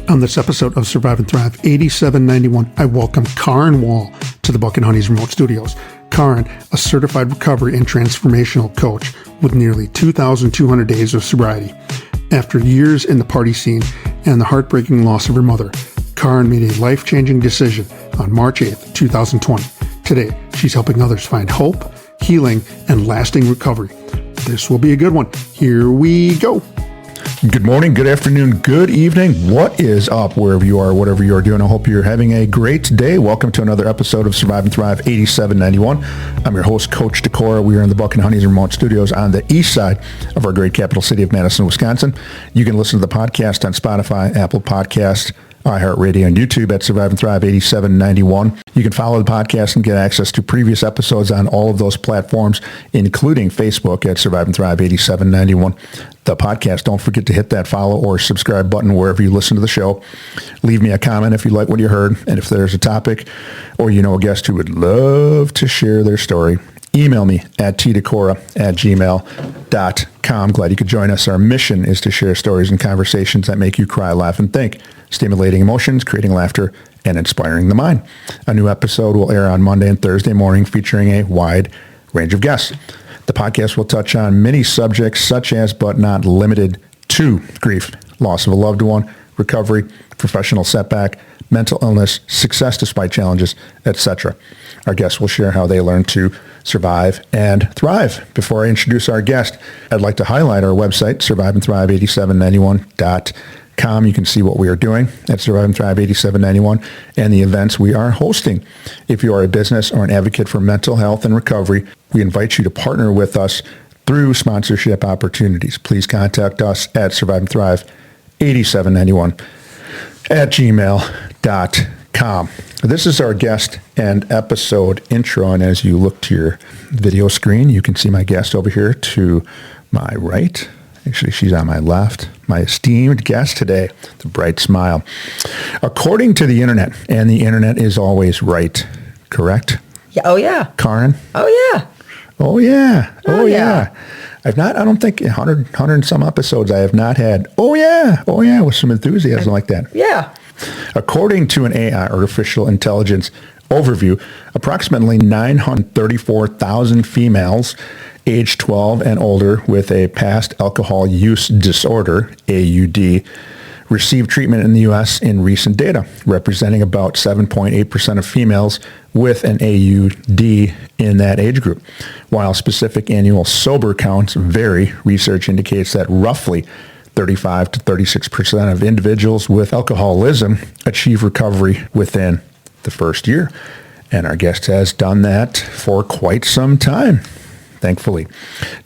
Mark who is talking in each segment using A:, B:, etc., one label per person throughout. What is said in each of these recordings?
A: On this episode of Survive and Thrive 8791, I welcome Carrin Wahl to the Buck and Honey's remote studios. Carrin, a certified recovery and transformational coach with nearly 2,200 days of sobriety. After years in the party scene and the heartbreaking loss of her mother, Carrin made a life-changing decision on March 8th, 2020. Today, she's helping others find hope, healing, and lasting recovery. This will be a good one. Here we go.
B: Good morning, good afternoon, good evening. What is up wherever you are, whatever you are doing? I hope you're having a great day. Welcome to another episode of Survive and Thrive 8791. I'm your host, Coach Decora. We are in the Buck and Honey's remote studios on the east side of our great capital city of Madison, Wisconsin. You can listen to the podcast on Spotify, Apple Podcasts, iHeartRadio, and YouTube at Survive and Thrive 8791. You can follow the podcast and get access to previous episodes on all of those platforms, including Facebook at Survive and Thrive 8791. The podcast, don't forget to hit that follow or subscribe button wherever you listen to the show. Leave me a comment if you like what you heard, and if there's a topic or you know a guest who would love to share their story, email me at tdecora@gmail.com. Glad you could join us. Our mission is to share stories and conversations that make you cry, laugh, and think, stimulating emotions, creating laughter, and inspiring the mind. A new episode will air on Monday and Thursday morning featuring a wide range of guests. The podcast will touch on many subjects such as, but not limited to, grief, loss of a loved one, recovery, professional setback, mental illness, success despite challenges, etc. Our guests will share how they learned to survive and thrive. Before I introduce our guest, I'd like to highlight our website, surviveandthrive8791.com. You can see what we are doing at Survive and Thrive 8791 and the events we are hosting. If you are a business or an advocate for mental health and recovery, we invite you to partner with us through sponsorship opportunities. Please contact us at Survive and Thrive 8791 at gmail.com. This is our guest and episode intro, and as you look to your video screen, you can see my guest over here to my right. Actually, she's on my left. My esteemed guest today, the bright smile. According to the internet, and the internet is always right, correct?
C: Yeah. Oh, yeah.
B: Carrin?
C: Oh, yeah.
B: Oh, yeah. Oh, yeah. I don't think 100 and some episodes I have not had, oh, yeah, with some enthusiasm like that.
C: Yeah.
B: According to an AI, artificial intelligence overview, approximately 934,000 females age 12 and older with a past alcohol use disorder, AUD, received treatment in the U.S. in recent data, representing about 7.8% of females with an AUD in that age group. While specific annual sober counts vary, research indicates that roughly 35 to 36% of individuals with alcoholism achieve recovery within the first year. And our guest has done that for quite some time, thankfully.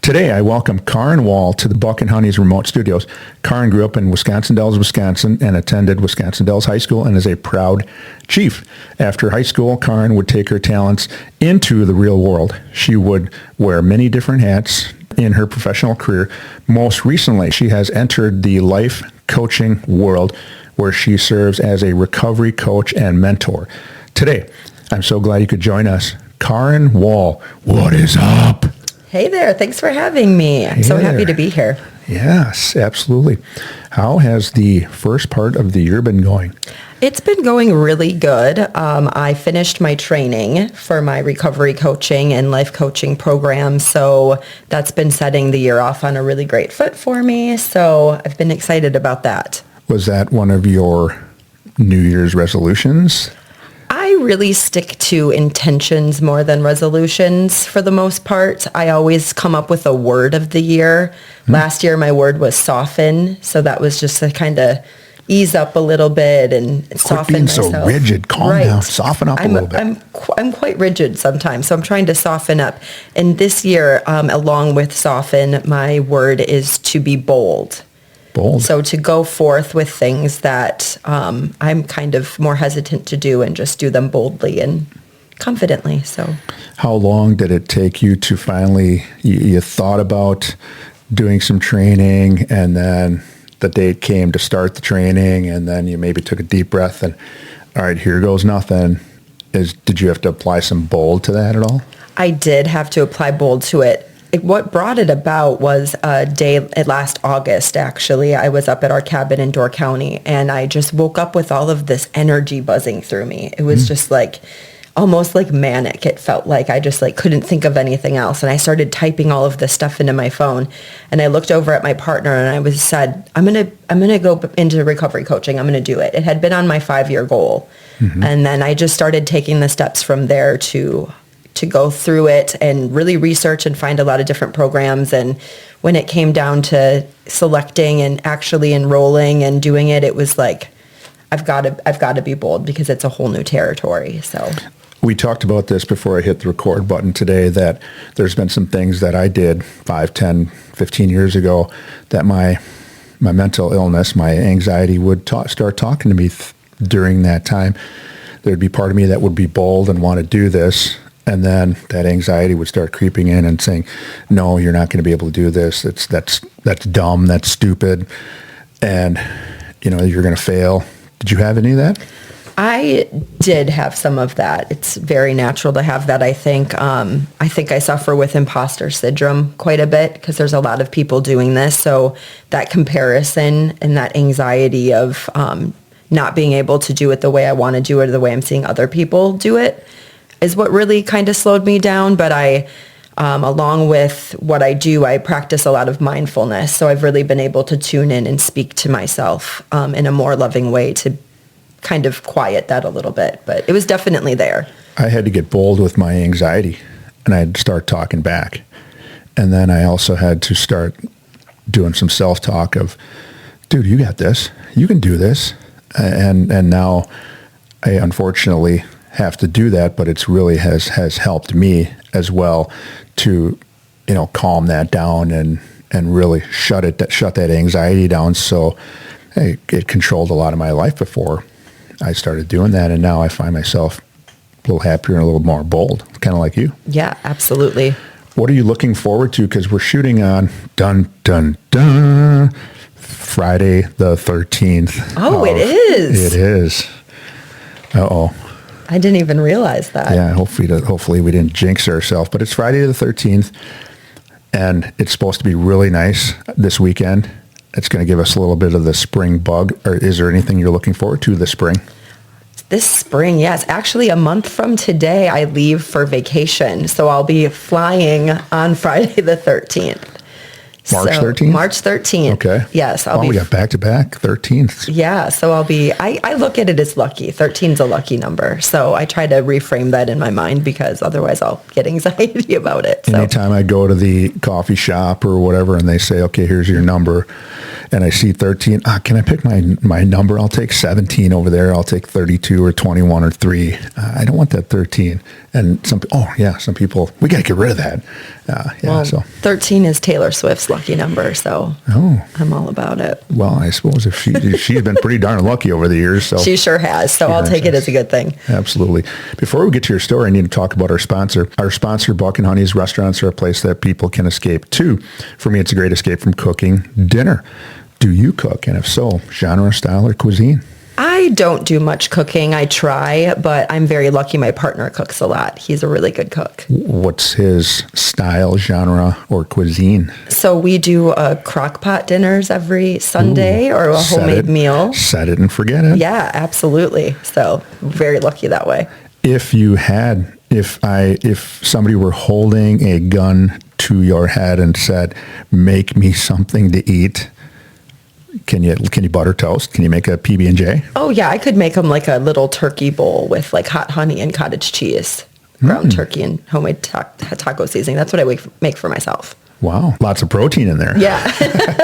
B: Today, I welcome Carrin Wahl to the Buck and Honey's remote studios. Carrin grew up in Wisconsin Dells, Wisconsin, and attended Wisconsin Dells High School and is a proud chief. After high school, Carrin would take her talents into the real world. She would wear many different hats in her professional career. Most recently, she has entered the life coaching world, where she serves as a recovery coach and mentor. Today, I'm so glad you could join us. Carrin Wahl, what is up?
C: Hey there. Thanks for having me. I'm so happy to be here.
B: Yes, absolutely. How has the first part of the year been going?
C: It's been going really good. I finished my training for my recovery coaching and life coaching program, so that's been setting the year off on a really great foot for me, so I've been excited about that.
B: Was that one of your New Year's resolutions?
C: I really stick to intentions more than resolutions for the most part. I always come up with a word of the year. Last year, my word was soften, so that was just to kind of ease up a little bit and soften myself.
B: Quit being so rigid. Calm down. Soften up a little bit.
C: I'm quite rigid sometimes, so I'm trying to soften up. And this year, along with soften, my word is to be bold.
B: Bold.
C: So to go forth with things that I'm kind of more hesitant to do and just do them boldly and confidently. So,
B: how long did it take you to finally, you thought about doing some training, and then the date came to start the training, and then you maybe took a deep breath and, all right, here goes nothing. Did you have to apply some bold to that at all?
C: I did have to apply bold to it. what brought it about was a day last August, actually. I was up at our cabin in Door County, and I just woke up with all of this energy buzzing through me. It was just like almost like manic. It felt like I just like couldn't think of anything else. And I started typing all of this stuff into my phone. And I looked over at my partner and I said, I'm gonna go into recovery coaching. I'm gonna do it. It had been on my 5-year goal. And then I just started taking the steps from there to go through it and really research and find a lot of different programs. And when it came down to selecting and actually enrolling and doing it, it was like, I've got to be bold because it's a whole new territory. So
B: we talked about this before I hit the record button today, that there's been some things that I did 5, 10, 15 years ago that my mental illness, my anxiety would start talking to me during that time. There'd be part of me that would be bold and want to do this. And then that anxiety would start creeping in and saying, no, you're not going to be able to do this. That's dumb. That's stupid. And, you're going to fail. Did you have any of that?
C: I did have some of that. It's very natural to have that, I think. I think I suffer with imposter syndrome quite a bit because there's a lot of people doing this. So that comparison and that anxiety of not being able to do it the way I want to do it or the way I'm seeing other people do it is what really kind of slowed me down. But I, along with what I do, I practice a lot of mindfulness. So I've really been able to tune in and speak to myself in a more loving way to kind of quiet that a little bit, but it was definitely there.
B: I had to get bold with my anxiety and I'd start talking back. And then I also had to start doing some self-talk of, dude, you got this, you can do this. And now I unfortunately have to do that, but it's really has helped me as well to, calm that down and really shut that anxiety down. So it controlled a lot of my life before I started doing that, and now I find myself a little happier and a little more bold, kind of like you.
C: Yeah, absolutely.
B: What are you looking forward to? Because we're shooting on Friday the 13th.
C: Oh, it is.
B: It is. Uh-oh.
C: I didn't even realize that.
B: Yeah, hopefully we didn't jinx ourselves, but it's Friday the 13th, and it's supposed to be really nice this weekend. It's going to give us a little bit of the spring bug. Or is there anything you're looking forward to this spring?
C: This spring, yes. Actually, a month from today, I leave for vacation. So I'll be flying on Friday the 13th.
B: March 13th?
C: March 13th.
B: Okay.
C: Yes.
B: We got back-to-back 13th.
C: Yeah. So I look at it as lucky. 13's a lucky number. So I try to reframe that in my mind because otherwise I'll get anxiety about it. So.
B: Anytime I go to the coffee shop or whatever and they say, okay, here's your number, and I see 13, can I pick my number? I'll take 17 over there. I'll take 32 or 21 or 3. I don't want that 13. And some people, we got to get rid of that. So
C: 13 is Taylor Swift's lucky number, so I'm all about it.
B: Well, I suppose if she's been pretty darn lucky over the years. So
C: she sure has, so I'll take it as a good thing.
B: Absolutely. Before we get to your story, I need to talk about our sponsor. Our sponsor, Buck and Honey's restaurants, are a place that people can escape to. For me, it's a great escape from cooking dinner. Do you cook? And if so, genre, style, or cuisine?
C: I don't do much cooking. I try, but I'm very lucky my partner cooks a lot. He's a really good cook.
B: What's his style, genre, or cuisine?
C: So we do crock pot dinners every Sunday or a homemade meal.
B: Set it and forget it.
C: Yeah, absolutely. So very lucky that way.
B: If somebody were holding a gun to your head and said, make me something to eat, can you butter toast? Can you make a PB&J?
C: Oh yeah, I could make them like a little turkey bowl with like hot honey and cottage cheese, ground turkey and homemade taco seasoning. That's what I make for myself.
B: Wow, lots of protein in there.
C: Yeah.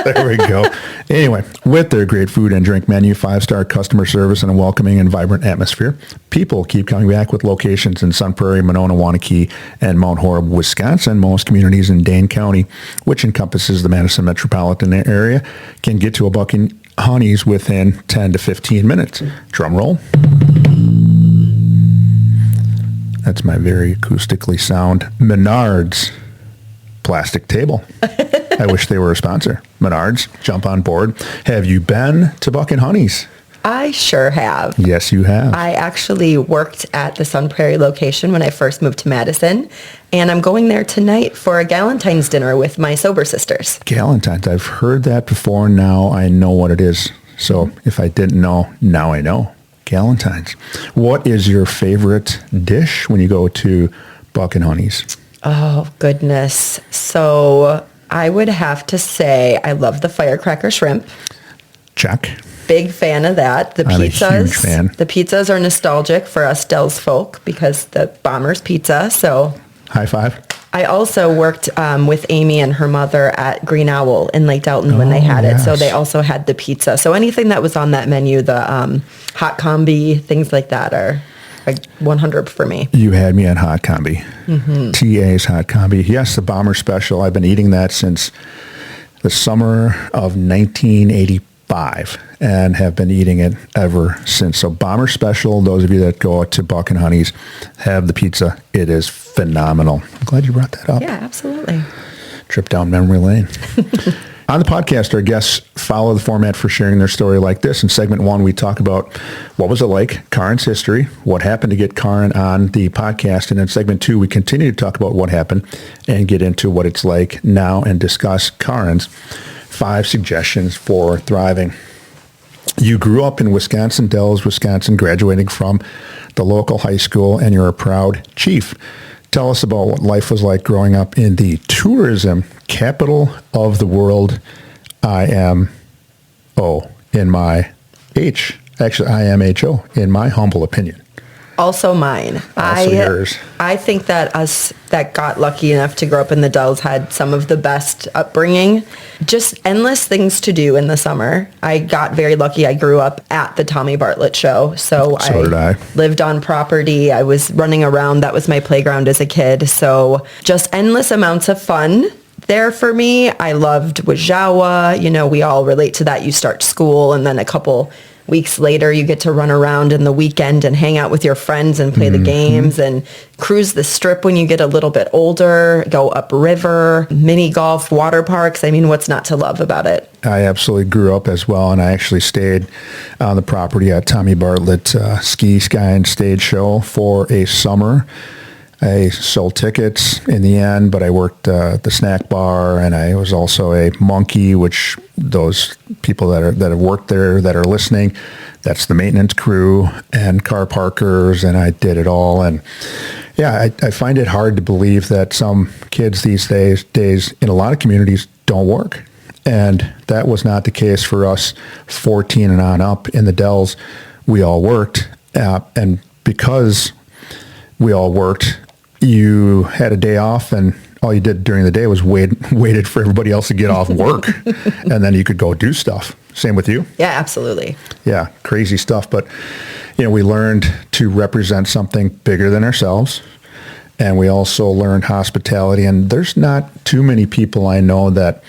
B: There we go. Anyway, with their great food and drink menu, 5-star customer service, and a welcoming and vibrant atmosphere, people keep coming back with locations in Sun Prairie, Monona, Waunakee, and Mount Horeb, Wisconsin. Most communities in Dane County, which encompasses the Madison metropolitan area, can get to a Buck and Honey's within 10 to 15 minutes. Drum roll. That's my very acoustically sound Menards plastic table. I wish they were a sponsor. Menards, jump on board. Have you been to Buck and Honey's?
C: I sure have.
B: Yes, you have.
C: I actually worked at the Sun Prairie location when I first moved to Madison, and I'm going there tonight for a Galentine's dinner with my sober sisters.
B: Galentine's. I've heard that before. Now I know what it is. So if I didn't know, now I know. Galentine's. What is your favorite dish when you go to Buck and Honey's?
C: Oh, goodness. So I would have to say I love the firecracker shrimp.
B: Check.
C: Big fan of that.
B: I'm a huge fan.
C: The pizzas are nostalgic for us Dells folk because the Bomber's Pizza. So
B: High five.
C: I also worked with Amy and her mother at Green Owl in Lake Delton when they had it. So they also had the pizza. So anything that was on that menu, the hot combi, things like that are like 100 for me.
B: You had me at hot combi. TA's hot combi. Yes, the Bomber Special. I've been eating that since the summer of 1985 and have been eating it ever since. So Bomber Special, those of you that go out to Buck and Honey's, have the pizza. It is phenomenal. I'm glad you brought that up.
C: Yeah, absolutely.
B: Trip down memory lane. On the podcast, our guests follow the format for sharing their story like this. In segment 1, we talk about what was it like, Carrin's history, what happened to get Carrin on the podcast. And in segment 2, we continue to talk about what happened and get into what it's like now and discuss Carrin's 5 suggestions for thriving. You grew up in Wisconsin Dells, Wisconsin, graduating from the local high school, and you're a proud chief. Tell us about what life was like growing up in the tourism capital of the world. IMO in my IMHO in my humble opinion.
C: Also mine.
B: Also yours.
C: I think that us that got lucky enough to grow up in the Dells had some of the best upbringing. Just endless things to do in the summer. I got very lucky. I grew up at the Tommy Bartlett show. So
B: did I.
C: Lived on property. I was running around. That was my playground as a kid. So just endless amounts of fun there for me. I loved Wajawa. You know, we all relate to that. You start school and then a couple weeks later, you get to run around in the weekend and hang out with your friends and play the games and cruise the strip when you get a little bit older, go upriver, mini golf, water parks. I mean, what's not to love about it?
B: I absolutely grew up as well, and I actually stayed on the property at Tommy Bartlett Ski, Sky, and Stage Show for a summer. I sold tickets in the end, but I worked the snack bar, and I was also a monkey, which those people that have worked there that are listening, that's the maintenance crew and car parkers, and I did it all. And yeah, I find it hard to believe that some kids these days in a lot of communities don't work. And that was not the case for us 14 and on up in the Dells. We all worked, and because we all worked, you had a day off, and all you did during the day was waited for everybody else to get off work, and then you could go do stuff. Same with you?
C: Yeah, absolutely.
B: Yeah, crazy stuff. But, you know, we learned to represent something bigger than ourselves, and we also learned hospitality. And there's not too many people I know that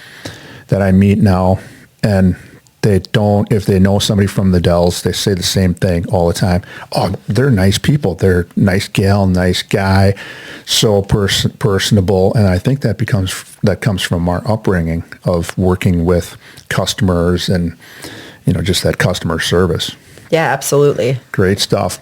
B: I meet now, and they don't, if they know somebody from the Dells, they say the same thing all the time. Oh, they're nice people. They're nice gal, nice guy, so personable. And I think that comes from our upbringing of working with customers and, you know, just that customer service.
C: Yeah, absolutely.
B: Great stuff.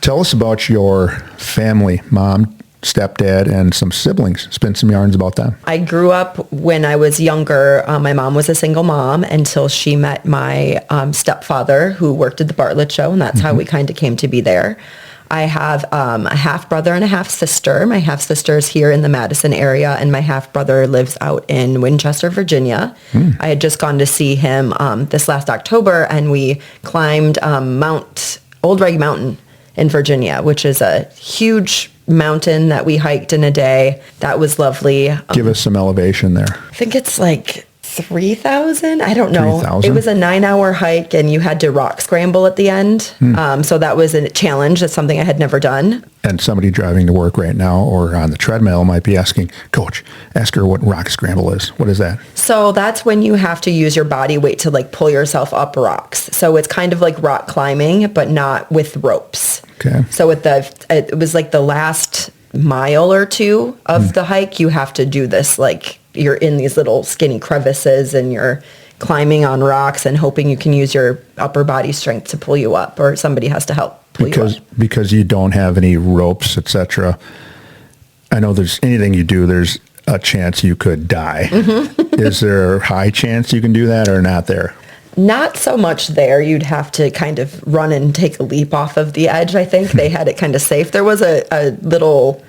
B: Tell us about your family, mom, stepdad, and some siblings. Spin some yarns about them.
C: I grew up when I was younger. My mom was a single mom until she met my stepfather, who worked at the Bartlett show, and that's how we kind of came to be there. I have a half brother and a half sister. My half sister is here in the Madison area, and my half brother lives out in Winchester, Virginia. I had just gone to see him this last October, and we climbed Old Rag Mountain in Virginia, which is a huge mountain that we hiked in a day. That was lovely.
B: Give us some elevation there.
C: I think it's like 3,000. I don't know.
B: 3,000?
C: It was a 9-hour hike, and you had to rock scramble at the end. So that was a challenge. That's something I had never done.
B: And somebody driving to work right now or on the treadmill might be asking, Coach, ask her what rock scramble is. What is that?
C: So that's when you have to use your body weight to like pull yourself up rocks. So it's kind of like rock climbing, but not with ropes.
B: Okay.
C: So it was like the last mile or two of the hike, you have to do this, like you're in these little skinny crevices and you're climbing on rocks and hoping you can use your upper body strength to pull you up, or somebody has to help pull you up.
B: Because you don't have any ropes, etc. I know there's anything you do, there's a chance you could die. Mm-hmm. Is there a high chance you can do that or not there?
C: Not so much there. You'd have to kind of run and take a leap off of the edge, I think. They had it kind of safe. There was a little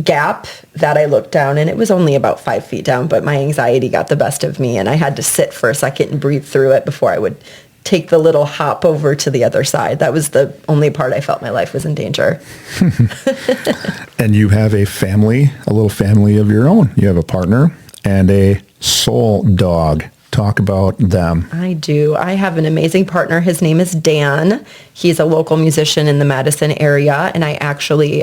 C: gap that I looked down, and it was only about 5 feet down, but my anxiety got the best of me, and I had to sit for a second and breathe through it before I would take the little hop over to the other side. That was the only part I felt my life was in danger.
B: And you have a family, a little family of your own. You have a partner and a soul dog. Talk about them.
C: I do. I have an amazing partner. His name is Dan. He's a local musician in the Madison area, and I actually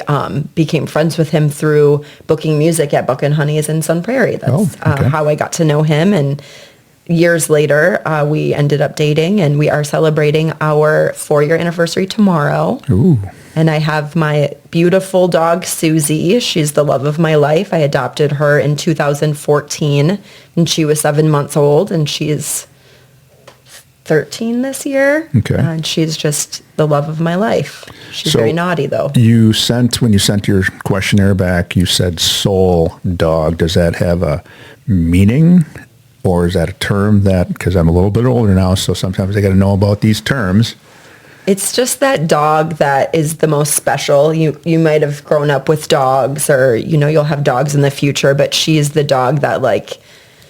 C: became friends with him through booking music at Buck and Honey's in Sun Prairie. That's how I got to know him, and years later, we ended up dating, and we are celebrating our 4-year anniversary tomorrow.
B: Ooh.
C: And I have my beautiful dog, Susie. She's the love of my life. I adopted her in 2014, and she was 7 months old, and she's 13 this year.
B: Okay.
C: And she's just the love of my life. She's very naughty, though.
B: When you sent your questionnaire back, you said soul dog. Does that have a meaning? Or is that a term that, because I'm a little bit older now, so sometimes I got to know about these terms.
C: It's just that dog that is the most special. You might have grown up with dogs, or, you'll have dogs in the future, but she's the dog that,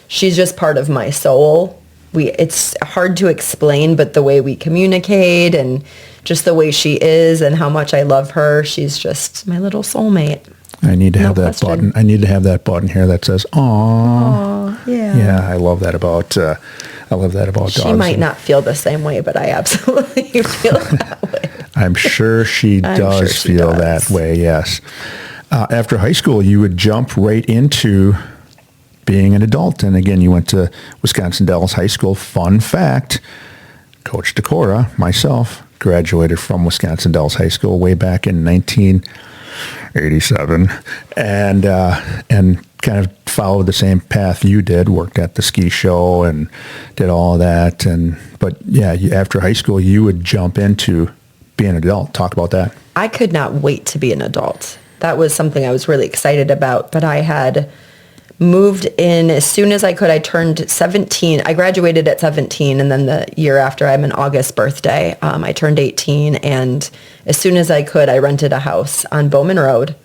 C: she's just part of my soul. It's hard to explain, but the way we communicate and just the way she is and how much I love her, she's just my little soulmate.
B: I need to have that button. I need to have that button here that says "Aw."
C: Yeah.
B: Yeah, I love that about dogs.
C: She might not feel the same way, but I absolutely feel that way.
B: I'm sure she does feel that way. Yes. After high school, you would jump right into being an adult, and again, you went to Wisconsin Dells High School. Fun fact: Coach Decora, myself, graduated from Wisconsin Dells High School way back in 1987, and kind of followed the same path you did. Worked at the ski show and did all of that. But after high school, you would jump into being an adult. Talk about that.
C: I could not wait to be an adult. That was something I was really excited about. But I had moved in as soon as I could. I turned 17. I graduated at 17, and then the year after, I'm an August birthday. I turned 18, and as soon as I could, I rented a house on Bowman Road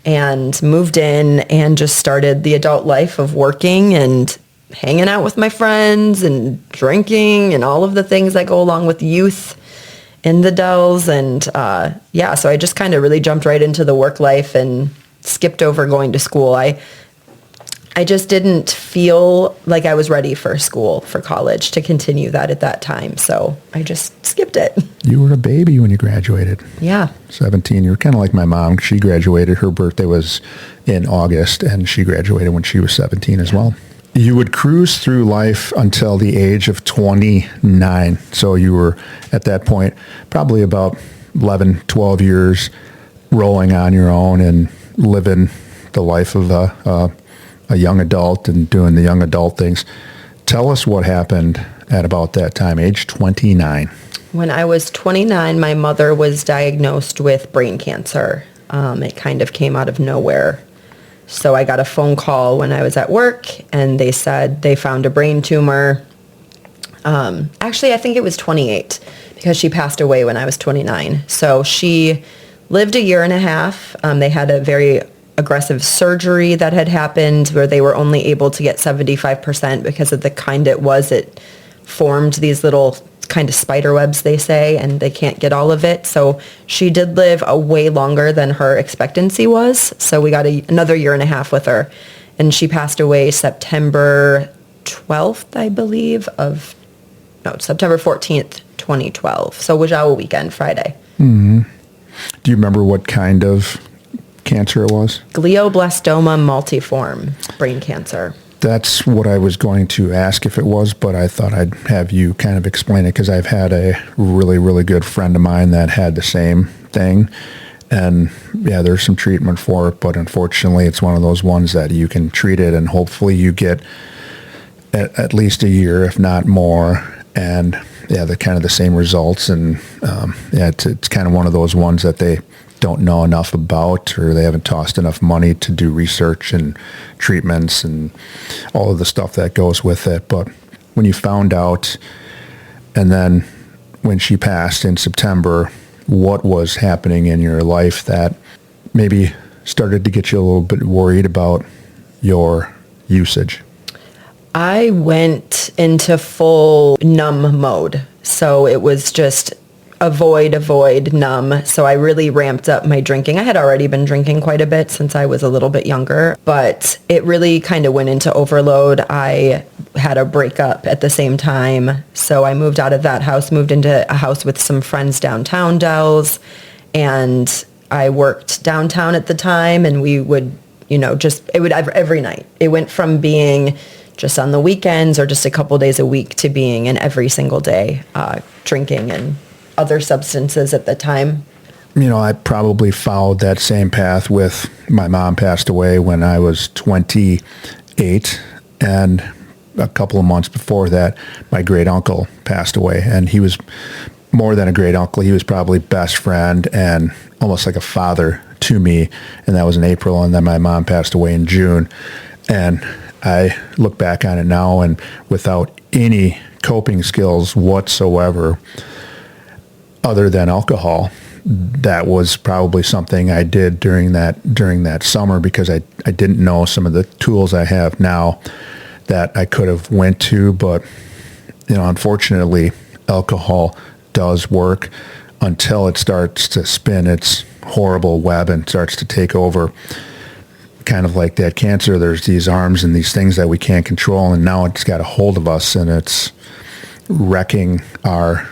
C: and moved in and just started the adult life of working and hanging out with my friends and drinking and all of the things that go along with youth in the Dells. And so I just kind of really jumped right into the work life and skipped over going to school. I just didn't feel like I was ready for college, to continue that at that time. So I just skipped it.
B: You were a baby when you graduated.
C: Yeah.
B: 17. You were kind of like my mom. She graduated. Her birthday was in August, and she graduated when she was 17 as well. You would cruise through life until the age of 29. So you were, at that point, probably about 11, 12 years rolling on your own and living the life of a young adult and doing the young adult things. Tell us what happened at about that time, age 29.
C: When I was 29, my mother was diagnosed with brain cancer. It kind of came out of nowhere. So I got a phone call when I was at work, and they said they found a brain tumor. Actually, I think it was 28, because she passed away when I was 29. So she lived a year and a half. They had a very aggressive surgery that had happened where they were only able to get 75% because of the kind it was. It formed these little kind of spider webs, they say, and they can't get all of it. So she did live a way longer than her expectancy was. So we got another year and a half with her. And she passed away September 12th, I believe, September 14th, 2012. So Wajawa weekend, Friday.
B: Mm-hmm. Do you remember what kind of cancer it was?
C: Glioblastoma multiforme brain cancer.
B: That's what I was going to ask if it was, but I thought I'd have you kind of explain it, because I've had a really, really good friend of mine that had the same thing. And yeah, there's some treatment for it, but unfortunately it's one of those ones that you can treat it and hopefully you get at least a year, if not more. And yeah, the kind of the same results. And it's kind of one of those ones that they don't know enough about, or they haven't tossed enough money to do research and treatments and all of the stuff that goes with it. But when you found out, and then when she passed in September, what was happening in your life that maybe started to get you a little bit worried about your usage?
C: I went into full numb mode. So it was just avoid, numb. So I really ramped up my drinking. I had already been drinking quite a bit since I was a little bit younger, but it really kind of went into overload. I had a breakup at the same time. So I moved out of that house, moved into a house with some friends downtown, Dells, and I worked downtown at the time, and we would, it would every night. It went from being just on the weekends or just a couple days a week to being an every single day drinking and other substances at the time.
B: I probably followed that same path with my mom passed away when I was 28, and a couple of months before that, my great uncle passed away, and he was more than a great uncle. He was probably best friend and almost like a father to me, and that was in April, and then my mom passed away in June. And I look back on it now, and without any coping skills whatsoever other than alcohol, that was probably something I did during that summer, because I didn't know some of the tools I have now that I could have went to. But unfortunately, alcohol does work until it starts to spin its horrible web and starts to take over. Kind of like that cancer, there's these arms and these things that we can't control, and now it's got a hold of us, and it's wrecking our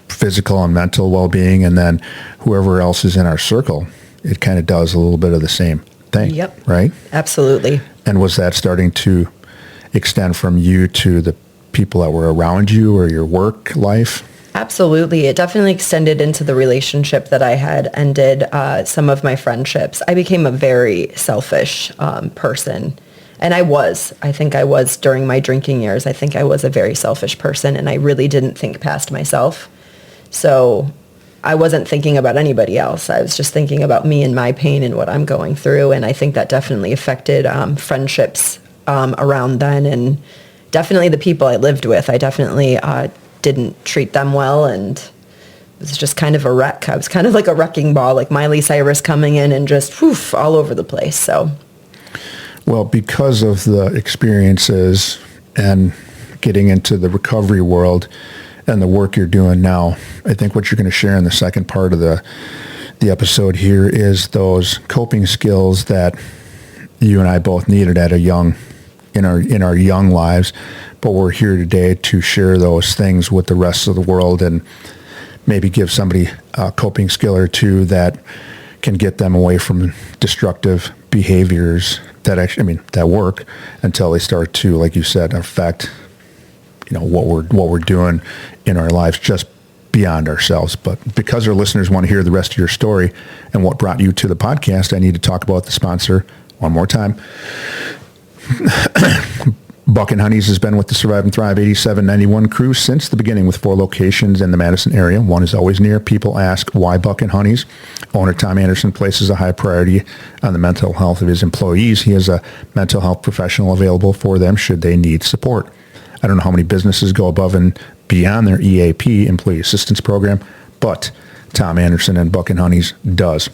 B: physical and mental well-being, and then whoever else is in our circle, it kind of does a little bit of the same thing.
C: Yep.
B: Right?
C: Absolutely.
B: And was that starting to extend from you to the people that were around you or your work life?
C: Absolutely. It definitely extended into the relationship that I had ended, some of my friendships. I became a very selfish person. And I think I was during my drinking years. I think I was a very selfish person, and I really didn't think past myself. So I wasn't thinking about anybody else. I was just thinking about me and my pain and what I'm going through. And I think that definitely affected friendships around then, and definitely the people I lived with. I definitely didn't treat them well, and it was just kind of a wreck. I was kind of like a wrecking ball, like Miley Cyrus coming in and just all over the place. So,
B: well, because of the experiences and getting into the recovery world and the work you're doing now, I think what you're going to share in the second part of the episode here is those coping skills that you and I both needed at in our young lives, but we're here today to share those things with the rest of the world, and maybe give somebody a coping skill or two that can get them away from destructive behaviors that work, until they start to, like you said, affect what we're doing in our lives just beyond ourselves. But because our listeners want to hear the rest of your story and what brought you to the podcast, I need to talk about the sponsor one more time. Buck and Honeys has been with the Survive and Thrive 8791 crew since the beginning, with 4 locations in the Madison area. One is always near. People ask, why Buck and Honeys? Owner Tom Anderson places a high priority on the mental health of his employees. He has a mental health professional available for them should they need support. I don't know how many businesses go above and beyond their EAP, Employee Assistance Program, but Tom Anderson and Buck and Honeys does.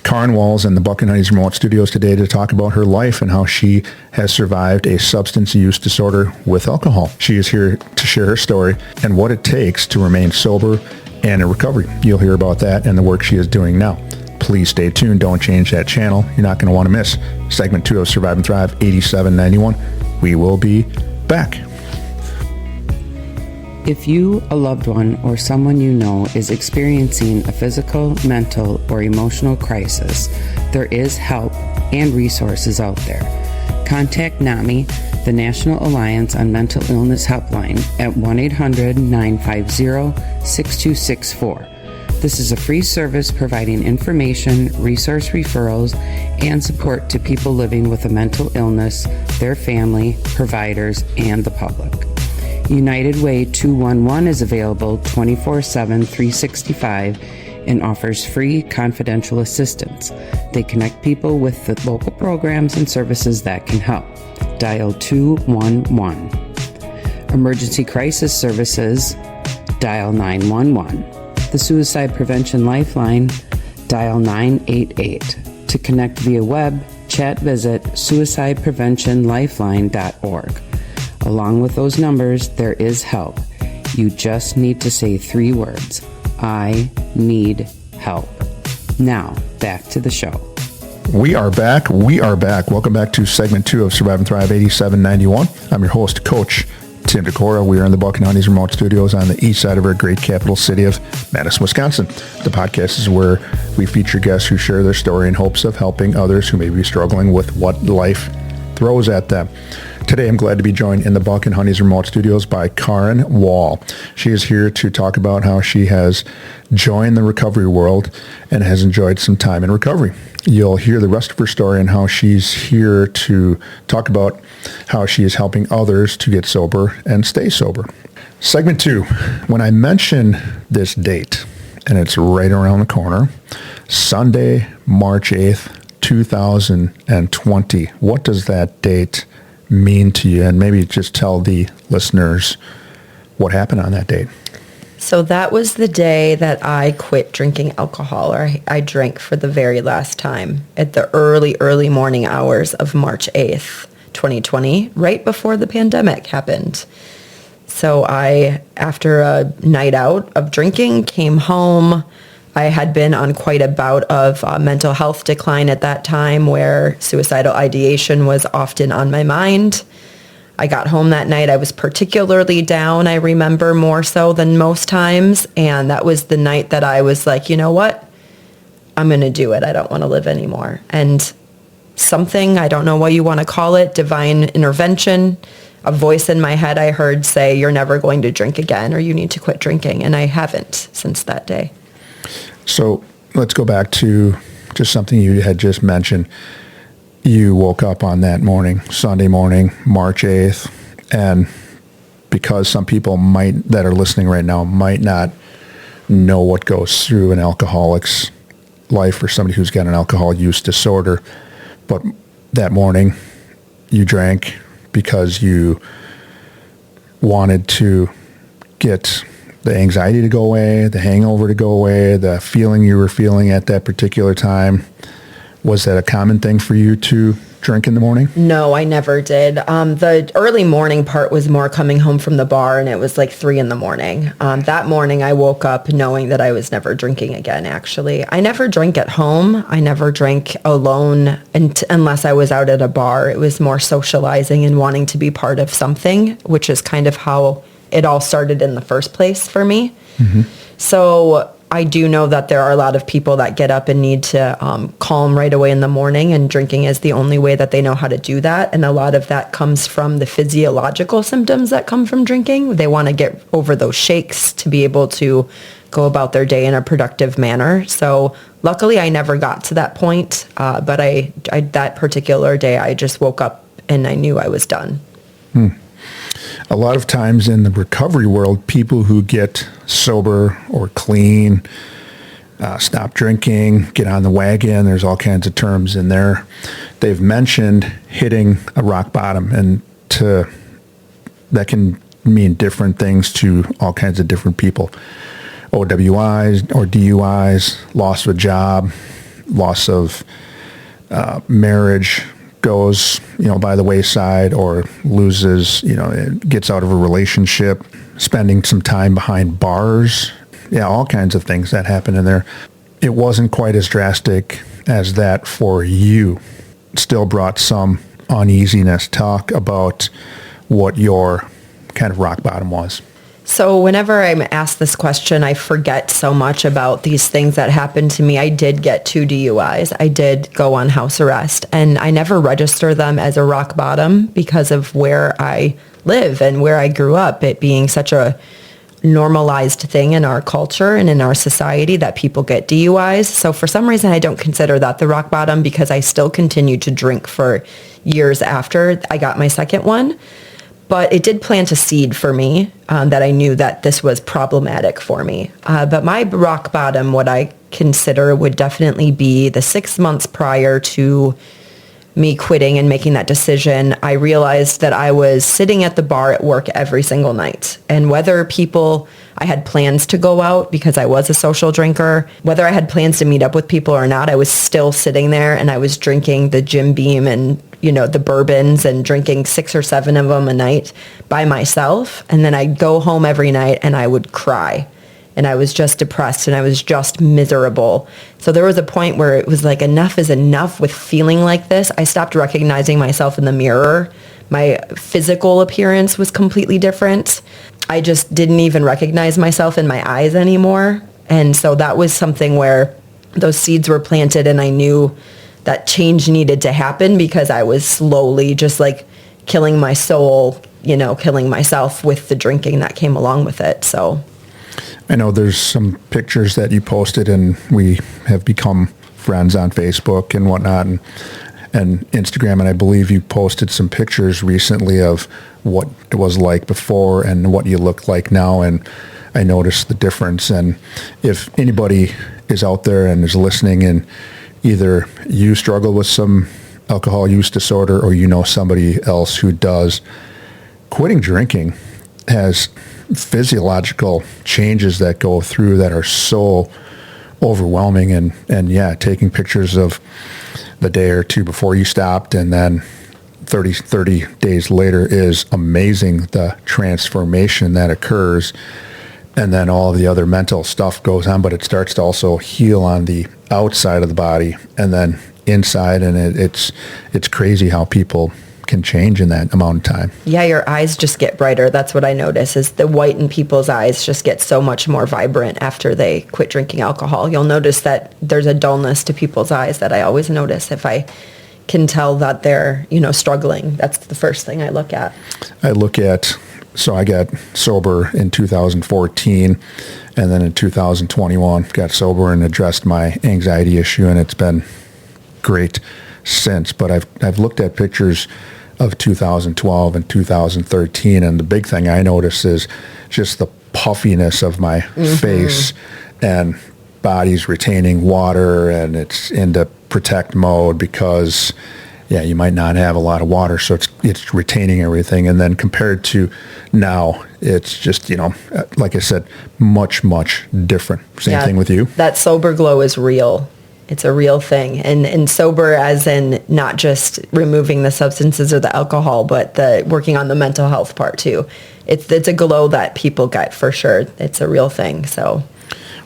B: Carrin Wahl is in the Buck and Honeys remote studios today to talk about her life and how she has survived a substance use disorder with alcohol. She is here to share her story and what it takes to remain sober and in recovery. You'll hear about that and the work she is doing now. Please stay tuned. Don't change that channel. You're not going to want to miss segment 2 of Survive and Thrive 8791. We will be back.
D: If you, a loved one, or someone you know is experiencing a physical, mental, or emotional crisis, there is help and resources out there. Contact NAMI, the National Alliance on Mental Illness Helpline, at 1-800-950-6264. This is a free service providing information, resource referrals, and support to people living with a mental illness, their family, providers, and the public. United Way 211 is available 24/7, 365, and offers free confidential assistance. They connect people with the local programs and services that can help. Dial 211. Emergency Crisis Services, dial 911. The Suicide Prevention Lifeline, dial 988. To connect via web, chat, visit suicidepreventionlifeline.org. Along with those numbers, there is help. You just need to say 3 words. I need help. Now, back to the show.
B: We are back. Welcome back to segment 2 of Survive and Thrive 8791. I'm your host, Coach Tim DeCora. We are in the Buck and Honey's remote studios on the east side of our great capital city of Madison, Wisconsin. The podcast is where we feature guests who share their story in hopes of helping others who may be struggling with what life throws at them. Today, I'm glad to be joined in the Buck and Honey's remote studios by Carrin Wahl. She is here to talk about how she has joined the recovery world and has enjoyed some time in recovery. You'll hear the rest of her story and how she's here to talk about how she is helping others to get sober and stay sober. Segment 2, when I mention this date, and it's right around the corner, Sunday, March 8th, 2020, what does that date mean to you? And maybe just tell the listeners what happened on that date.
C: So that was the day that I quit drinking alcohol, or I drank for the very last time at the early morning hours of March 8th, 2020, right before the pandemic happened. So I, after a night out of drinking, came home. I had been on quite a bout of mental health decline at that time, where suicidal ideation was often on my mind. I got home that night. I was particularly down, I remember, more so than most times. And that was the night that I was like, you know what? I'm going to do it. I don't want to live anymore. And something, I don't know what you want to call it, divine intervention, a voice in my head I heard say, you're never going to drink again, or you need to quit drinking. And I haven't since that day.
B: So let's go back to just something you had just mentioned. You woke up on that morning, Sunday morning, March 8th, and because some people that are listening right now might not know what goes through an alcoholic's life or somebody who's got an alcohol use disorder, but that morning you drank because you wanted to get the anxiety to go away, the hangover to go away, the feeling you were feeling at that particular time. Was that a common thing for you to drink in the morning?
C: No, I never did. The early morning part was more coming home from the bar, and it was like 3 a.m. That morning I woke up knowing that I was never drinking again, actually. I never drank at home. I never drank alone unless I was out at a bar. It was more socializing and wanting to be part of something, which is kind of how it all started in the first place for me. Mm-hmm. So I do know that there are a lot of people that get up and need to calm right away in the morning, and drinking is the only way that they know how to do that. And a lot of that comes from the physiological symptoms that come from drinking. They want to get over those shakes to be able to go about their day in a productive manner. So luckily I never got to that point, but I that particular day I just woke up and I knew I was done.
B: A lot of times in the recovery world, people who get sober or clean, stop drinking, get on the wagon, there's all kinds of terms in there. They've mentioned hitting a rock bottom, and that can mean different things to all kinds of different people. OWIs or DUIs, loss of a job, loss of marriage, goes, by the wayside, or loses, gets out of a relationship, spending some time behind bars. Yeah, all kinds of things that happen in there. It wasn't quite as drastic as that for you. Still brought some uneasiness. Talk about what your kind of rock bottom was.
C: So whenever I'm asked this question, I forget so much about these things that happened to me. I did get 2 DUIs. I did go on house arrest, and I never register them as a rock bottom because of where I live and where I grew up, it being such a normalized thing in our culture and in our society that people get DUIs. So for some reason, I don't consider that the rock bottom, because I still continued to drink for years after I got my second one. But it did plant a seed for me that I knew that this was problematic for me. But my rock bottom, what I consider, would definitely be the 6 months prior to me quitting and making that decision. I realized that I was sitting at the bar at work every single night. And whether I had plans to go out because I was a social drinker, whether I had plans to meet up with people or not, I was still sitting there and I was drinking the Jim Beam and, the bourbons, and drinking 6 or 7 of them a night by myself. And then I'd go home every night and I would cry. And I was just depressed and I was just miserable. So there was a point where it was like, enough is enough with feeling like this. I stopped recognizing myself in the mirror. My physical appearance was completely different. I just didn't even recognize myself in my eyes anymore. And so that was something where those seeds were planted, and I knew that change needed to happen, because I was slowly just like killing my soul, killing myself with the drinking that came along with it. So
B: I know there's some pictures that you posted, and we have become friends on Facebook and whatnot, and Instagram, and I believe you posted some pictures recently of what it was like before and what you look like now, and I noticed the difference. And if anybody is out there and is listening, and either you struggle with some alcohol use disorder or somebody else who does, quitting drinking has physiological changes that go through that are so overwhelming. And yeah, taking pictures of the day or two before you stopped and then 30 days later is amazing, the transformation that occurs. And then all the other mental stuff goes on, but it starts to also heal on the outside of the body and then inside. And it's crazy how people can change in that amount of time.
C: Yeah, your eyes just get brighter. That's what I notice, is the white in people's eyes just get so much more vibrant after they quit drinking alcohol. You'll notice that there's a dullness to people's eyes that I always notice if I can tell that they're, struggling. That's the first thing I look at.
B: So I got sober in 2014, and then in 2021 got sober and addressed my anxiety issue, and it's been great since. But I've looked at pictures of 2012 and 2013, and the big thing I notice is just the puffiness of my face, and body's retaining water, and it's into protect mode because you might not have a lot of water, so it's retaining everything. And then compared to now, it's just, like I said, much, much different. Same thing with you?
C: That sober glow is real. It's a real thing. And sober as in not just removing the substances or the alcohol, but working on the mental health part too. It's a glow that people get for sure. It's a real thing. So,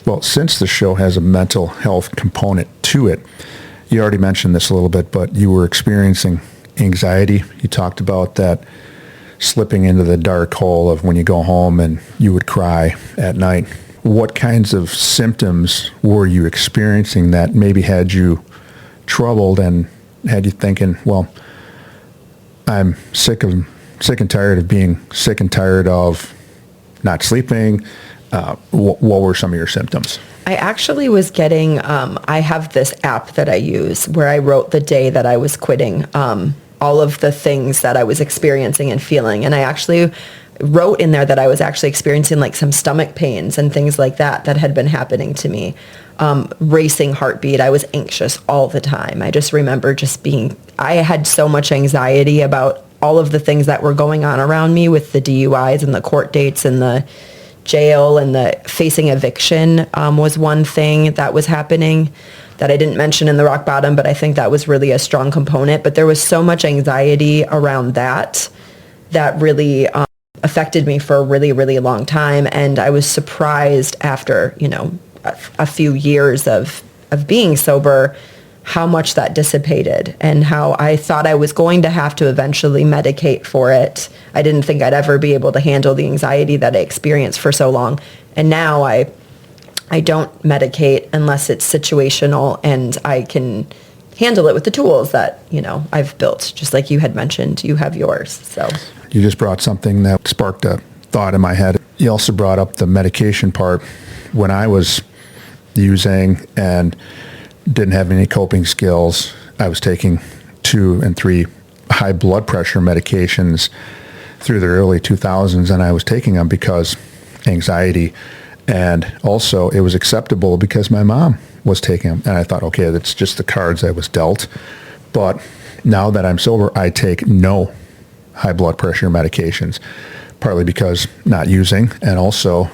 B: well, since the show has a mental health component to it, you already mentioned this a little bit, but you were experiencing anxiety. You talked about that slipping into the dark hole of when you go home and you would cry at night. What kinds of symptoms were you experiencing that maybe had you troubled and had you thinking, well, I'm sick and tired of being sick and tired of not sleeping? What were some of your symptoms?
C: I actually was getting, I have this app that I use where I wrote the day that I was quitting, all of the things that I was experiencing and feeling. And I actually wrote in there that I was actually experiencing like some stomach pains and things like that had been happening to me. Racing heartbeat. I was anxious all the time. I just remember I had so much anxiety about all of the things that were going on around me with the DUIs and the court dates and the jail and the facing eviction was one thing that was happening that I didn't mention in the rock bottom, but I think that was really a strong component. But there was so much anxiety around that really affected me for a really, really long time. And I was surprised after, a few years of being sober, how much that dissipated and how I thought I was going to have to eventually medicate for it. I didn't think I'd ever be able to handle the anxiety that I experienced for so long. And now I don't medicate unless it's situational and I can handle it with the tools that, I've built. Just like you had mentioned, you have yours. So
B: you just brought something that sparked a thought in my head. You also brought up the medication part. When I was using and didn't have any coping skills, I was taking 2 and 3 high blood pressure medications through the early 2000s, and I was taking them because anxiety, and also it was acceptable because my mom was taking them, and I thought, okay, that's just the cards I was dealt. But now that I'm sober, I take no high blood pressure medications, partly because not using and also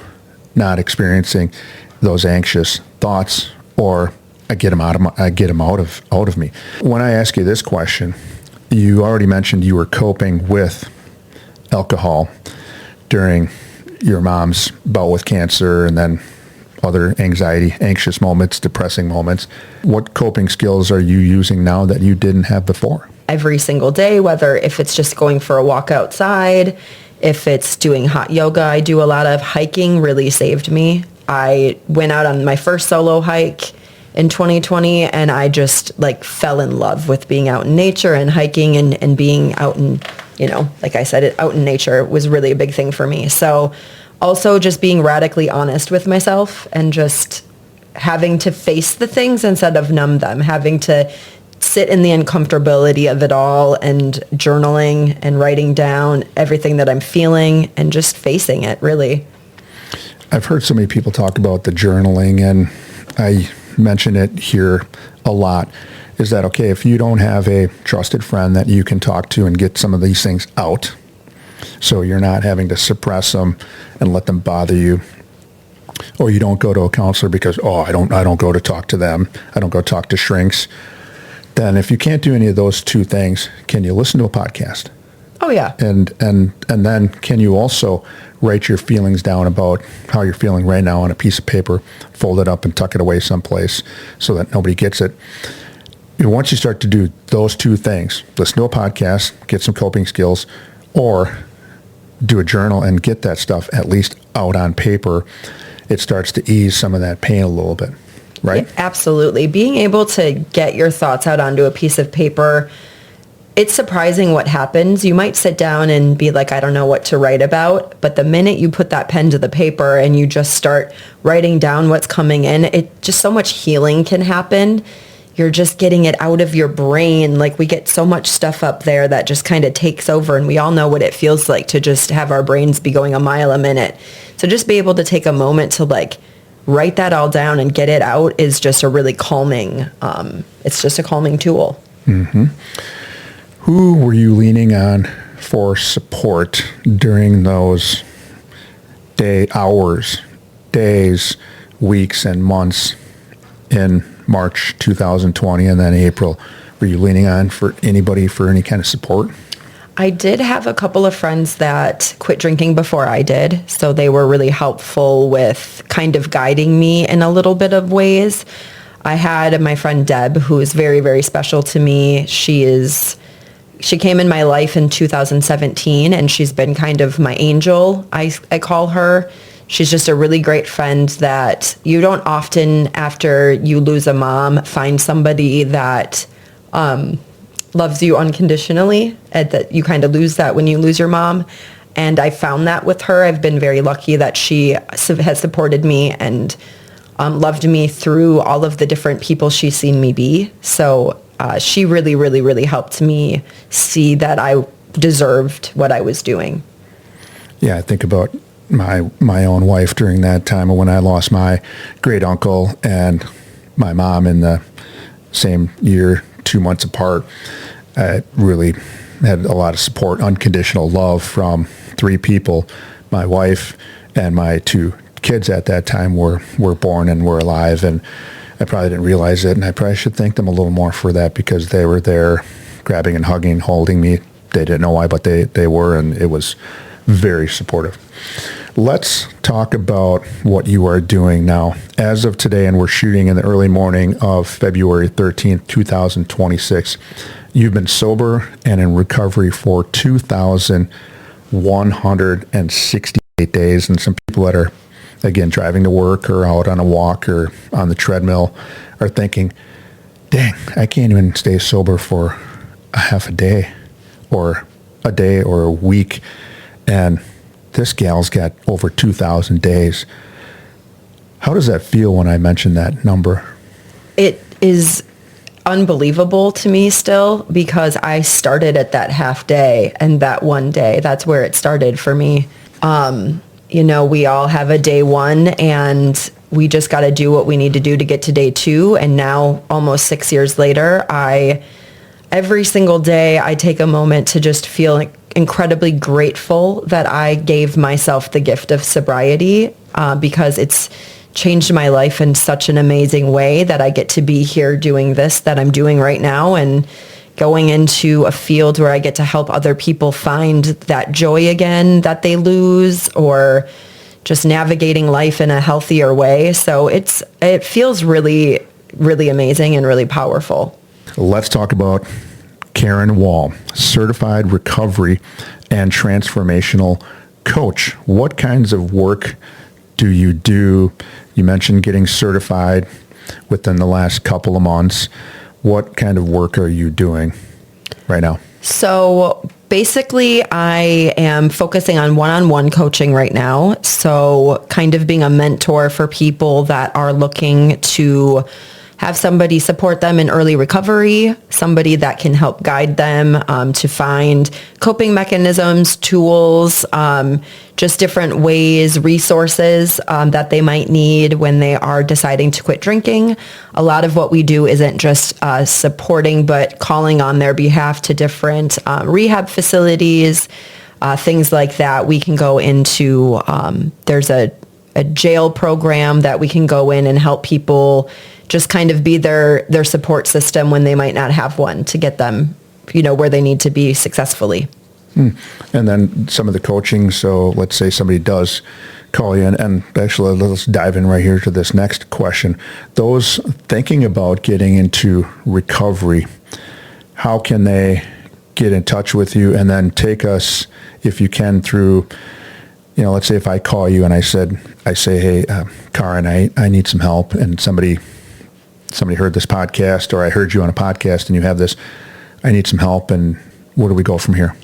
B: not experiencing those anxious thoughts, or I get them out of me. When I ask you this question, you already mentioned you were coping with alcohol during your mom's bout with cancer and then other anxiety, anxious moments, depressing moments. What coping skills are you using now that you didn't have before?
C: Every single day, whether if it's just going for a walk outside, if it's doing hot yoga, I do a lot of hiking, really saved me. I went out on my first solo hike in 2020, and I just like fell in love with being out in nature and hiking and being out in, like I said, out in nature was really a big thing for me. So also just being radically honest with myself and just having to face the things instead of numb them, having to sit in the uncomfortability of it all and journaling and writing down everything that I'm feeling and just facing it, really.
B: I've heard so many people talk about the journaling, and I mention it here a lot. Is that okay if you don't have a trusted friend that you can talk to and get some of these things out, so you're not having to suppress them and let them bother you, or you don't go to a counselor because, I don't go to talk to them, I don't go talk to shrinks, then if you can't do any of those 2 things, can you listen to a podcast?
C: Oh yeah.
B: And then can you also write your feelings down about how you're feeling right now on a piece of paper, fold it up and tuck it away someplace so that nobody gets it? Once you start to do those 2 things, listen to a podcast, get some coping skills, or do a journal and get that stuff at least out on paper, it starts to ease some of that pain a little bit, right?
C: Yeah, absolutely. Being able to get your thoughts out onto a piece of paper, it's surprising what happens. You might sit down and be like, I don't know what to write about. But the minute you put that pen to the paper and you just start writing down what's coming in, it just so much healing can happen. You're just getting it out of your brain. Like, we get so much stuff up there that just kind of takes over. And we all know what it feels like to just have our brains be going a mile a minute. So just be able to take a moment to write that all down and get it out is just a really calming, it's just a calming tool.
B: Mm-hmm. Who were you leaning on for support during those days, weeks, and months in March 2020 and then April? Were you leaning on for anybody for any kind of support?
C: I did have a couple of friends that quit drinking before I did, so they were really helpful with kind of guiding me in a little bit of ways. I had my friend Deb, who is very, very special to me. She came in my life in 2017, and she's been kind of my angel, I call her. She's just a really great friend that you don't often, after you lose a mom, find somebody that loves you unconditionally, and that you kind of lose that when you lose your mom. And I found that with her. I've been very lucky that she has supported me and loved me through all of the different people she's seen me be. So she really, really, really helped me see that I deserved what I was doing.
B: Yeah, I think about my own wife during that time when I lost my great uncle and my mom in the same year, 2 months apart. I really had a lot of support, unconditional love from 3 people. My wife and my 2 kids at that time were born and were alive, and I probably didn't realize it, and I probably should thank them a little more for that, because they were there grabbing and hugging, holding me. They didn't know why, but they were, and it was very supportive. Let's talk about what you are doing now. As of today, and we're shooting in the early morning of February 13th, 2026, you've been sober and in recovery for 2,168 days. And some people that are, again, driving to work or out on a walk or on the treadmill are thinking, dang, I can't even stay sober for a half a day or a week. And this gal's got over 2,000 days. How does that feel when I mention that number?
C: It is unbelievable to me still, because I started at that half day, and that one day, that's where it started for me. We all have a day one, and we just got to do what we need to do to get to day two. And now, almost 6 years later, every single day I take a moment to just feel incredibly grateful that I gave myself the gift of sobriety, because it's changed my life in such an amazing way that I get to be here doing this that I'm doing right now, and going into a field where I get to help other people find that joy again that they lose, or just navigating life in a healthier way. So it feels really, really amazing and really powerful.
B: Let's talk about Carrin Wahl, certified recovery and transformational coach. What kinds of work do you do? You mentioned getting certified within the last couple of months. What kind of work are you doing right now?
C: So basically, I am focusing on one-on-one coaching right now. So kind of being a mentor for people that are looking to have somebody support them in early recovery, somebody that can help guide them to find coping mechanisms, tools, just different ways, resources that they might need when they are deciding to quit drinking. A lot of what we do isn't just supporting, but calling on their behalf to different rehab facilities, things like that. We can go into, there's a jail program that we can go in and help people just kind of be their support system when they might not have one, to get them, where they need to be successfully.
B: And then some of the coaching. So let's say somebody does call you in, and actually let's dive in right here to this next question. Those thinking about getting into recovery, how can they get in touch with you? And then take us, if you can, through, let's say if I call you and I say, hey, Carrin, I need some help, and somebody heard this podcast, or I heard you on a podcast and you have this, I need some help, and where do we go from here?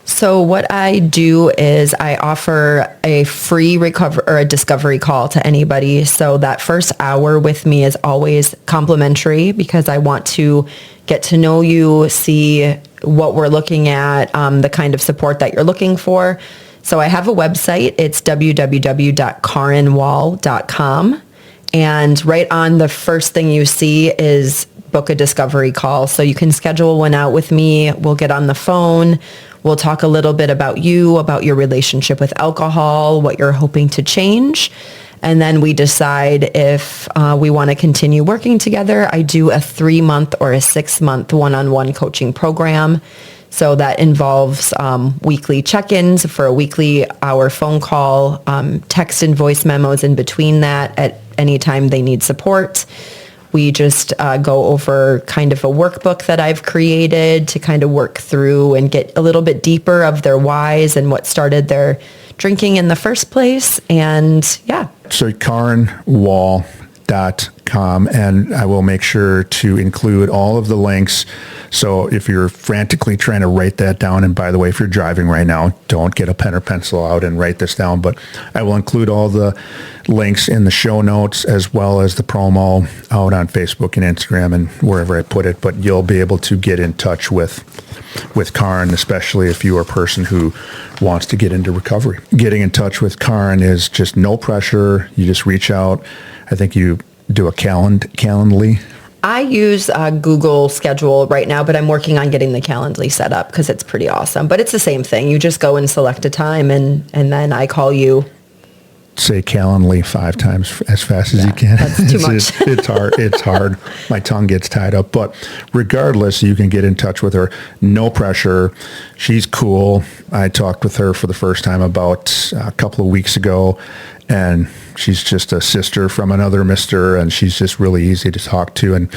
C: So what I do is I offer a free recovery or a discovery call to anybody. So that first hour with me is always complimentary, because I want to get to know you, see what we're looking at, the kind of support that you're looking for. So I have a website. It's www.carrinwahl.com. And right on, the first thing you see is book a discovery call. So you can schedule one out with me. We'll get on the phone. We'll talk a little bit about you, about your relationship with alcohol, what you're hoping to change. And then we decide if we want to continue working together. I do a 3-month or a 6-month one-on-one coaching program. So that involves weekly check-ins for a weekly hour phone call, text and voice memos in between that at any time they need support. We just go over kind of a workbook that I've created to kind of work through and get a little bit deeper of their whys and what started their drinking in the first place. And yeah.
B: So CarrinWahl.com, and I will make sure to include all of the links. So if you're frantically trying to write that down, and by the way, if you're driving right now, don't get a pen or pencil out and write this down, but I will include all the links in the show notes, as well as the promo out on Facebook and Instagram and wherever I put it. But you'll be able to get in touch with Carrin, especially if you are a person who wants to get into recovery. Getting in touch with Carrin is just no pressure. You just reach out. I think you do a Calendly.
C: I use Google Schedule right now, but I'm working on getting the Calendly set up because it's pretty awesome. But it's the same thing. You just go and select a time, and then I call you.
B: Say Calendly 5 times as fast as you can.
C: That's too much.
B: It's hard. It's hard. My tongue gets tied up. But regardless, you can get in touch with her. No pressure. She's cool. I talked with her for the first time about a couple of weeks ago, and she's just a sister from another mister, and she's just really easy to talk to. And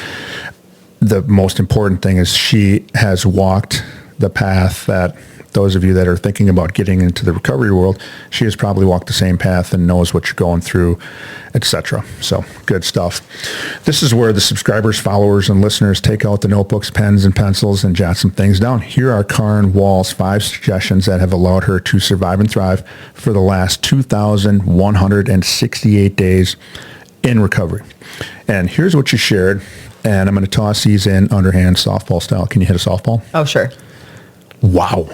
B: the most important thing is she has walked the path that those of you that are thinking about getting into the recovery world, she has probably walked the same path and knows what you're going through, etc. So good stuff. This is where the subscribers, followers, and listeners take out the notebooks, pens, and pencils and jot some things down. Here are Carrin Wahl's 5 suggestions that have allowed her to survive and thrive for the last 2,168 days in recovery. And here's what you shared. And I'm going to toss these in underhand softball style. Can you hit a softball?
C: Oh, sure.
B: Wow.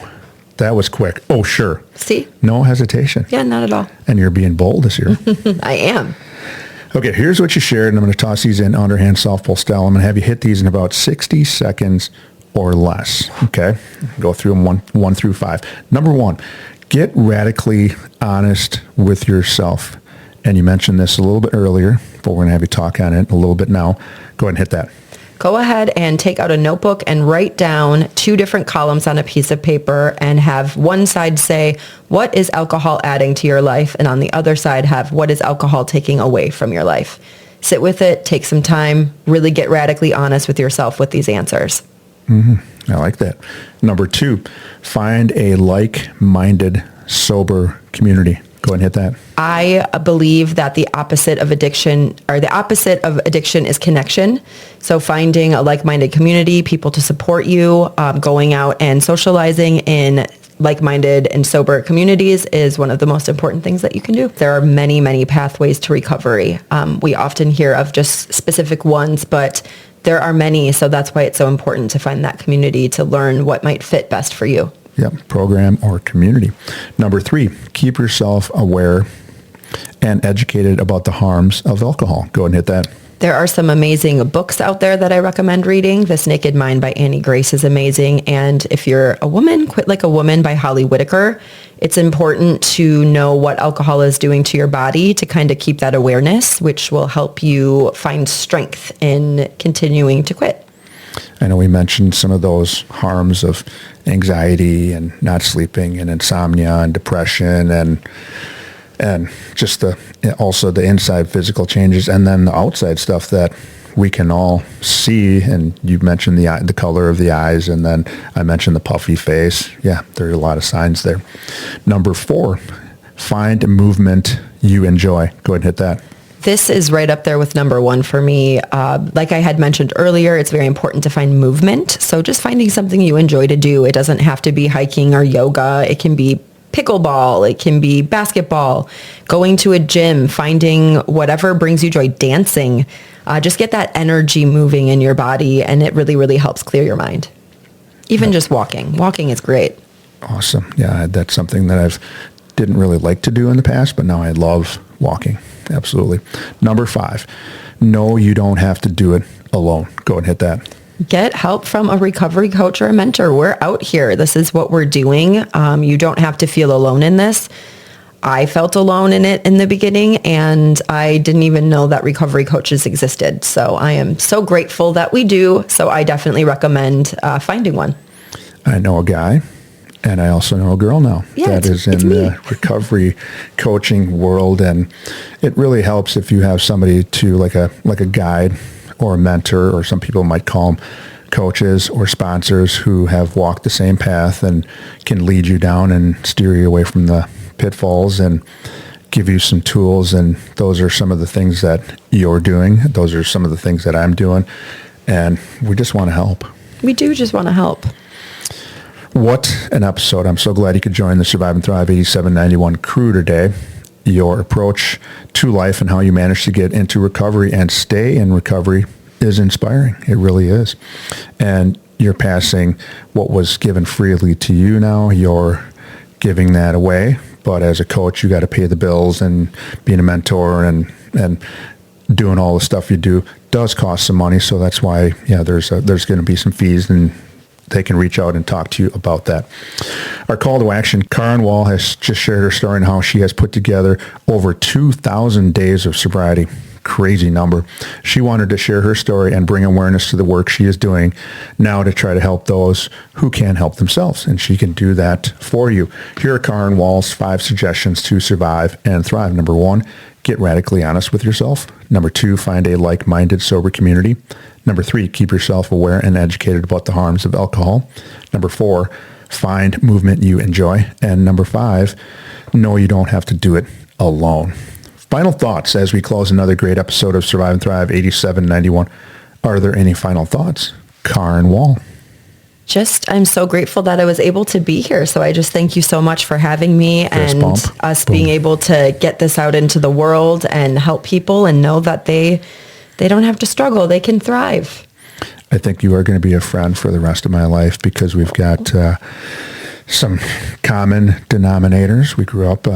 B: That was quick. Oh, sure.
C: See?
B: No hesitation.
C: Yeah, not at all.
B: And you're being bold this year.
C: I am.
B: Okay, here's what you shared, and I'm going to toss these in underhand softball style. I'm going to have you hit these in about 60 seconds or less. Okay? Go through them one through 5. Number 1, get radically honest with yourself. And you mentioned this a little bit earlier, but we're going to have you talk on it a little bit now. Go ahead and hit that.
C: Go ahead and take out a notebook and write down 2 different columns on a piece of paper and have one side say, what is alcohol adding to your life? And on the other side, have what is alcohol taking away from your life? Sit with it, take some time, really get radically honest with yourself with these answers.
B: Mm-hmm. I like that. Number 2, find a like-minded, sober community. Go ahead and hit that.
C: I believe that the opposite of addiction is connection. So finding a like-minded community, people to support you, going out and socializing in like-minded and sober communities is one of the most important things that you can do. There are many, many pathways to recovery. We often hear of just specific ones, but there are many. So that's why it's so important to find that community to learn what might fit best for you.
B: Yep, program or community. Number 3, keep yourself aware and educated about the harms of alcohol. Go ahead and hit that.
C: There are some amazing books out there that I recommend reading. This Naked Mind by Annie Grace is amazing. And if you're a woman, Quit Like a Woman by Holly Whitaker. It's important to know what alcohol is doing to your body to kind of keep that awareness, which will help you find strength in continuing to quit.
B: I know we mentioned some of those harms of anxiety and not sleeping and insomnia and depression and just also the inside physical changes and then the outside stuff that we can all see. And you mentioned the color of the eyes, and then I mentioned the puffy face. Yeah, there are a lot of signs there. Number 4, find a movement you enjoy. Go ahead and hit that.
C: This is right up there with number 1 for me. Like I had mentioned earlier, it's very important to find movement. So just finding something you enjoy to do. It doesn't have to be hiking or yoga. It can be pickleball. It can be basketball, going to a gym, finding whatever brings you joy, dancing. Just get that energy moving in your body, and it really, really helps clear your mind. Even just walking. Walking is great.
B: Awesome. Yeah, that's something that I've didn't really like to do in the past, but now I love walking. Absolutely. Number 5, no, you don't have to do it alone. Go and hit that.
C: Get help from a recovery coach or a mentor. We're out here. This is what we're doing. You don't have to feel alone in this. I felt alone in it in the beginning, and I didn't even know that recovery coaches existed. So I am so grateful that we do. So I definitely recommend finding one.
B: I know a guy. And I also know a girl now that is in the recovery coaching world, and it really helps if you have somebody to like a guide or a mentor, or some people might call them coaches or sponsors who have walked the same path and can lead you down and steer you away from the pitfalls and give you some tools. And those are some of the things that you're doing. Those are some of the things that I'm doing, and we just want to help.
C: We do just want to help.
B: What an episode. I'm so glad you could join the Survive and Thrive 8791 crew today. Your approach to life and how you manage to get into recovery and stay in recovery is inspiring. It really is. And you're passing what was given freely to you now. You're giving that away. But as a coach, you got to pay the bills, and being a mentor and doing all the stuff you do does cost some money. So that's why, there's going to be some fees, and they can reach out and talk to you about that. Our call to action, Carrin Wahl has just shared her story and how she has put together over 2,000 days of sobriety. Crazy number. She wanted to share her story and bring awareness to the work she is doing now to try to help those who can't help themselves. And she can do that for you. Here are Carrin Wahl's 5 suggestions to survive and thrive. Number 1, get radically honest with yourself. Number 2, find a like-minded, sober community. Number 3, keep yourself aware and educated about the harms of alcohol. Number 4, Find movement you enjoy. And number 5, know you don't have to do it alone. Final thoughts as we close another great episode of Survive and Thrive 8791. Are there any final thoughts? Carrin Wahl.
C: I'm so grateful that I was able to be here. So I just thank you so much for having me
B: Fist
C: and
B: bump.
C: us
B: Boom.
C: being able to get this out into the world and help people and know that they don't have to struggle. They can thrive.
B: I think you are going to be a friend for the rest of my life because we've got some common denominators. We grew up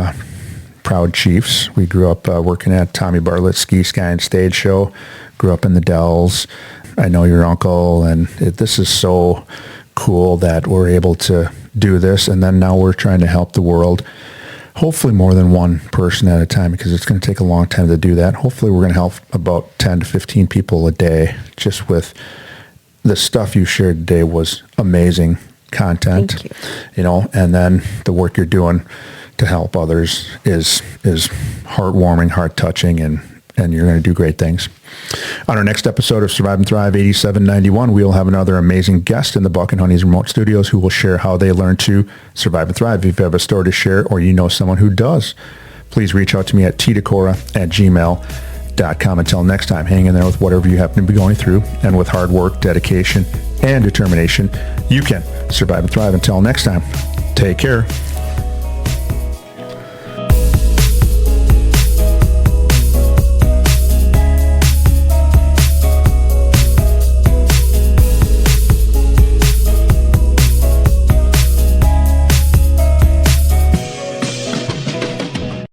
B: proud chiefs. We grew up working at Tommy Bartlett's Ski, Sky, and Stage Show. Grew up in the Dells. I know your uncle, and this is so cool that we're able to do this. And then now we're trying to help the world, hopefully more than one person at a time, because it's going to take a long time to do that. Hopefully we're going to help about 10 to 15 people a day. Just with the stuff you shared today was amazing content.
C: Thank you.
B: And then the work you're doing to help others is heartwarming, heart-touching, and you're going to do great things. On our next episode of Survive and Thrive 8791, we will have another amazing guest in the Buck and Honey's remote studios who will share how they learn to survive and thrive. If you have a story to share or you know someone who does, please reach out to me at tdecora@gmail.com. Until next time, hang in there with whatever you happen to be going through, and with hard work, dedication, and determination, you can survive and thrive. Until next time, take care.